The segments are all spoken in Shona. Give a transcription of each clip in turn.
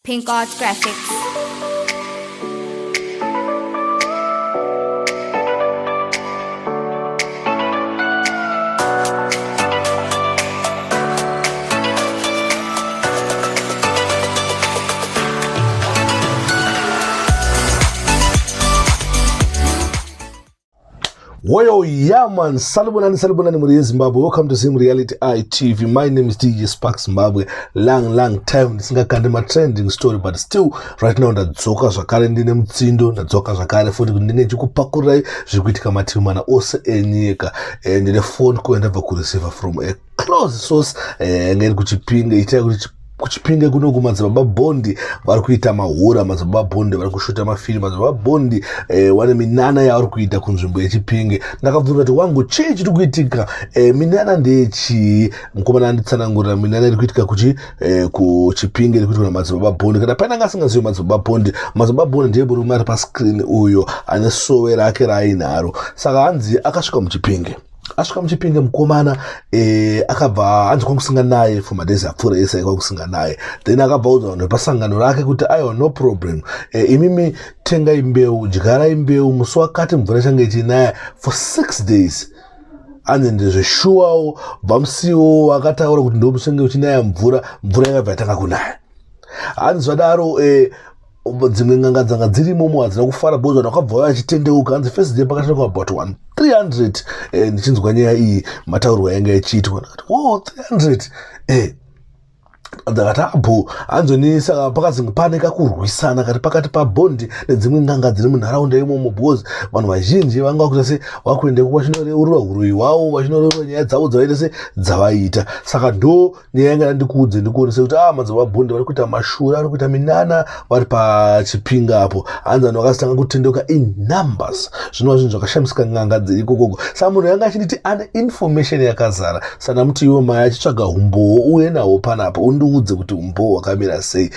Pink Art Graphics. Woyo Yaman, Salubunani Muri Zimbabwe. Welcome to Sim Reality ITV. My name is DJ Spark Zimbabwe. Long time nisingakande trending story, but still right now ndadzoka zvakare ndine mutsindo, ndadzoka zvakare futi ndine chikupakurai zvikuitika mativi mana ose enyika. Ndine phone call ndabva kureceiver from a close source ngeni kuchipinge itai kuti kuchipinge kuno kumadzibaba bondi vari kuita mahura, madzibaba bondi vari kushuta mafilm, madzibaba bondi wane minana yavari kuita kunzvimbo yechipinge. Ndakabvunza kuti wangu chii chiri kuitika, minana ndechi mukomana anditsanangurira minana iri kuitika kuchipinge iri kuitika namadzibaba bondi. Kana paina ngasingazivi madzibaba bondi ndiye murume ari pascreen uyo ane sowe rake raainaro. Saka Hanzi akasvika muchipinge. Asvika muchipinge mukomana akabva Hanzi kwakusingana naye for madays apfuura ese kwakusingana naye, then akabva udzwa nepasangano rake kuti aiwa no problem, imimi tengai mbeu, dyarai mbeu, musi wakati mvura change ichinaya for 6 days. Hanzi ndezveshuwawo bvamusiwo akataura kuti ndo musinge uchinaya mvura yakabva yatanga kunaya. Hanzi zvadaro dzimwe nganga dzanga dzirimo hadzina kufara bozva nakabva achitendeuka. Hanzi first day pakasvika about 300 ndichinzwa nyaya iyi mataurwa yanga yachiitwa. Ndakati wow 300 ndakati abho Hanzi saka pakazenge pane kakurwisana kati pakati pabondi nedzimwe nganga dziri munharaunda imomo, because vanhu vazhinji vanga vakuita se vakuendeko vachinoreurura urwi hwavo, vachinoreurura nyaya dzavo dzavaita se dzavaita. Saka ndo nyaya yanga ndikuudze ndikuonese kuti madzibaba bondi vari kuita mashura, vari kuita minana vari pachipinga apo. Hanzi vanhu vakatanga kutendeuka in numbers. Zvinova zvinhu zvakashamisika nganga dziri ikokoko. Saka munhu yanga achinditi ane information yakazara. Sana muti iwo mai achitsvaga umbowo uye nawo panapo undiudze kuti umbowo wakamira sei.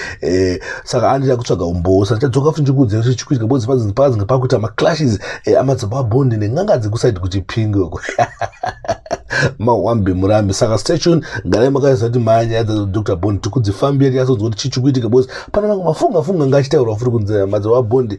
Saka andida kutsvaga umbowo. Saka chadzoka futi ndikuudze kuti chikuitika bodzi pazinge pakuita maclashes amadzibaba bondi nenganga dzekusaidi kuchipinga uko. Mawambe murambe. Saka stay tuned, ngarai makaziva kuti manya Dr. Bondi tikudzifambira tiyasodzwa kuti chichikuitika bodzi pana mamwe mafunga ngachitaurwa futi kunze madzibaba bondi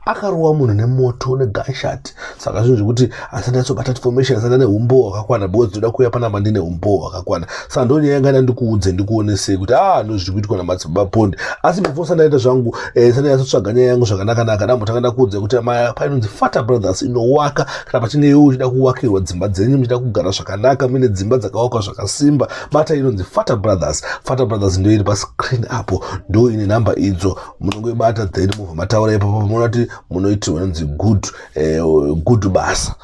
akarowa munhu nemoto negunshot. Saka zvinhu zvekuti asati atsobata information, asati ane umbowo hwakakwana, because toda kuuya panapa ndine umbowo hwakakwana. Saka ndo nyaya yanga ndikuudze ndikuonese kuti ndo zviri kuitika namadzibaba bondi. Asi before sandaita zvangu sandai yatsotsvaga nyaya yangu zvakanaka ndambotanga ndakuudze kuti painonzi Fata Brothers inowaka. Kana pachineiwo uchida kuvakirwa dzimba dzenyu, muchida kugara zvakanaka mune dzimba dzakavakwa zvakasimba, bata inonzi Fata Brothers. Fata Brothers ndio iri pascreen apo, ndo ine namba idzo munongoibata then mubva mataura ipapo munoona kuti munoitirwa nzi good basa.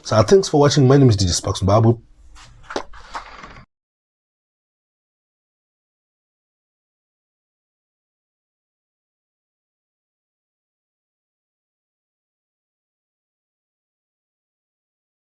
So thanks for watching. My name is DJ Spark Zimbabwe.